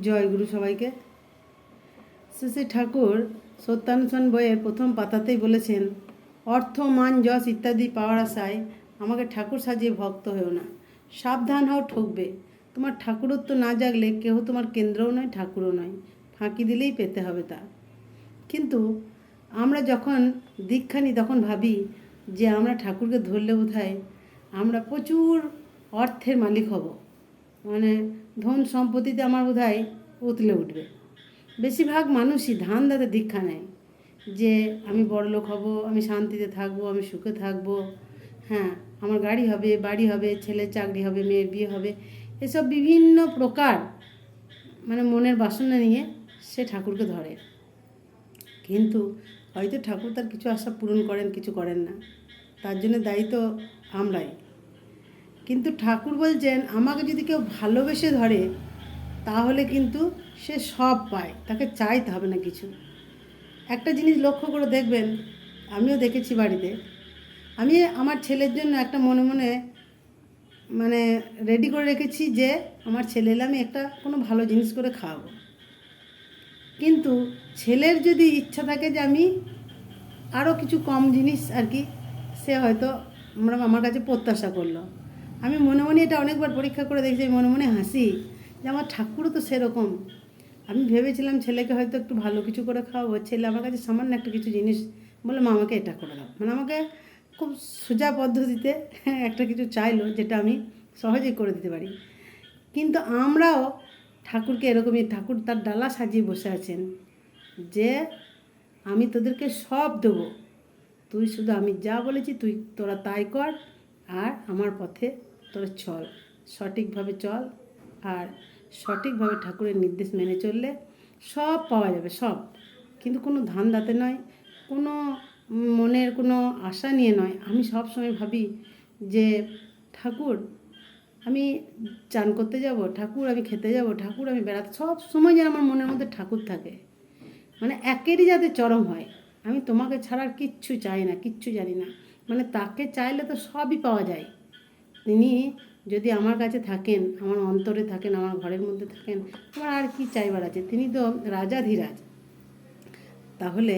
জয়গুরু সবাইকে। শ্রী ঠাকুর সত্যানুসরণ বইয়ের প্রথম পাতাতেই বলেছেন, অর্থ মান যশ ইত্যাদি পাওয়ার আশায় আমাকে ঠাকুর সাজিয়ে ভক্ত হয়েও না, সাবধান হও ঠকবে। তোমার ঠাকুরত্ব না জাগলে কেউ তোমার কেন্দ্রও নয়, ঠাকুরও নয়, ফাঁকি দিলেই পেতে হবে তা। কিন্তু আমরা যখন দীক্ষা নিই তখন ভাবি যে আমরা ঠাকুরকে ধরলে বোধহয় আমরা প্রচুর অর্থের মালিক হব, মানে ধন সম্পত্তিতে আমার বোধহয় উতলে উঠবে। বেশিরভাগ মানুষই ধান্দাতে দীক্ষা নেয় যে আমি বড়লোক হব, আমি শান্তিতে থাকবো, আমি সুখে থাকবো, হ্যাঁ আমার গাড়ি হবে, বাড়ি হবে, ছেলের চাকরি হবে, মেয়ের বিয়ে হবে, এসব বিভিন্ন প্রকার মানে মনের বাসনা নিয়ে সে ঠাকুরকে ধরে। কিন্তু হয়তো ঠাকুর তার কিছু আশা পূরণ করেন, কিছু করেন না, তার জন্য দায়ী তো আমরাই। কিন্তু ঠাকুর বলছেন আমাকে যদি কেউ ভালোবেসে ধরে তাহলে কিন্তু সে সব পায়, তাকে চাইতে হবে না কিছু। একটা জিনিস লক্ষ্য করে দেখবেন, আমিও দেখেছি বাড়িতে, আমি আমার ছেলের জন্য একটা মনে মনে মানে রেডি করে রেখেছি যে আমার ছেলে এলে আমি একটা কোনো ভালো জিনিস করে খাওয়াবো। কিন্তু ছেলের যদি ইচ্ছা থাকে যে আমি আরও কিছু কম জিনিস আর কি, সে হয়তো আমার কাছে প্রত্যাশা করলো। আমি মনে মনে এটা অনেকবার পরীক্ষা করে দেখছি, মনে মনে হাসি যে আমার ঠাকুরও তো সেরকম। আমি ভেবেছিলাম ছেলেকে হয়তো একটু ভালো কিছু করে খাওয়াবো, ছেলে আমার কাছে সামান্য একটা কিছু জিনিস বলে মা আমাকে এটা করে দাও, মানে আমাকে খুব সোজা পদ্ধতিতে একটা কিছু চাইলো যেটা আমি সহজেই করে দিতে পারি। কিন্তু আমরাও ঠাকুরকে এরকমই, ঠাকুর তার ডালা সাজিয়ে বসে আছেন যে আমি তোদেরকে সব দেবো, তুই শুধু আমি যা বলেছি তোরা তাই কর, আর আমার পথে তোরা চল, সঠিকভাবে চল, আর সঠিকভাবে ঠাকুরের নির্দেশ মেনে চললে সব পাওয়া যাবে, সব। কিন্তু কোনো ধান্দাতে নয়, কোনো মনের কোনো আশা নিয়ে নয়। আমি সব সময় ভাবি যে ঠাকুর আমি চান করতে যাব, ঠাকুর আমি খেতে যাব, ঠাকুর আমি বেড়াতে, সব সময় যেন আমার মনের মধ্যে ঠাকুর থাকে, মানে একেরই যাতে চরম হয়। আমি তোমাকে ছাড়া আর কিচ্ছু চাই না, কিচ্ছু জানি না, মানে তাকে চাইলে তো সবই পাওয়া যায়। তিনি যদি আমার কাছে থাকেন, আমার অন্তরে থাকেন, আমার ঘরের মধ্যে থাকেন, আমার আর কি চাইবার আছে? তিনি তো রাজাধিরাজ। তাহলে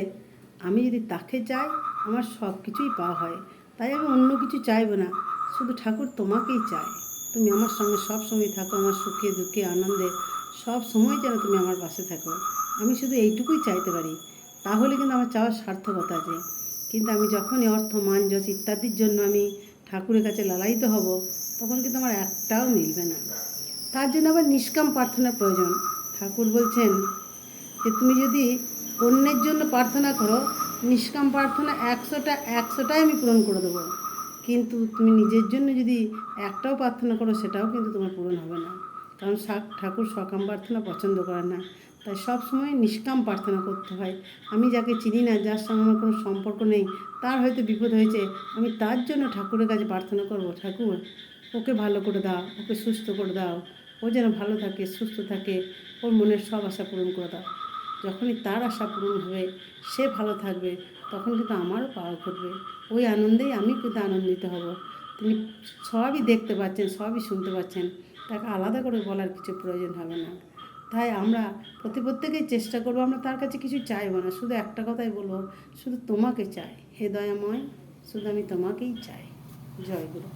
আমি যদি তাকে চাই আমার সব কিছুই পাওয়া হয়। তাই আমি অন্য কিছু চাইবো না, শুধু ঠাকুর তোমাকেই চাই। তুমি আমার সঙ্গে সব সময় থাকো, আমার সুখে দুঃখে আনন্দে সব সময় যেন তুমি আমার পাশে থাকো। আমি শুধু এইটুকুই চাইতে পারি, তাহলে কিন্তু আমার চাওয়ার সার্থকতা আছে। কিন্তু আমি যখনই অর্থ মান যশ ইত্যাদির জন্য আমি ঠাকুরের কাছে লালায়িত হব, তখন কিন্তু আমার একটাও মিলবে না। তার জন্য আবার নিষ্কাম প্রার্থনার প্রয়োজন। ঠাকুর বলছেন যে তুমি যদি অন্যের জন্য প্রার্থনা করো, নিষ্কাম প্রার্থনা 100টাই আমি পূরণ করে দেবো। কিন্তু তুমি নিজের জন্য যদি একটাও প্রার্থনা করো, সেটাও কিন্তু তোমার পূরণ হবে না, কারণ ঠাকুর সকাম প্রার্থনা পছন্দ করেন না। তাই সব সময় নিষ্কাম প্রার্থনা করতে হয়। আমি যাকে চিনি না, যার সঙ্গে আমার কোনো সম্পর্ক নেই, তার হয়তো বিপদ হয়েছে, আমি তার জন্য ঠাকুরের কাছে প্রার্থনা করব, ঠাকুর ওকে ভালো করে দাও, ওকে সুস্থ করে দাও, ও যেন ভালো থাকে, সুস্থ থাকে, ওর মনের সব আশা পূরণ করে দাও। যখনই তার আশা পূরণ হবে, সে ভালো থাকবে, তখন কিন্তু আমারও পাওয়া ঘটবে। ওই আনন্দেই আমি কিন্তু আনন্দিত হব। তিনি সবই দেখতে পাচ্ছেন, সবই শুনতে পাচ্ছেন, তাকে আলাদা করে বলার কিছু প্রয়োজন হবে না। তাই আমরা প্রত্যেকেই চেষ্টা করবো, আমরা তার কাছে কিছু চাইবো না, শুধু একটা কথাই বলবো, শুধু তোমাকে চাই হে দয়াময়, শুধু আমি তোমাকেই চাই। জয় গুরু।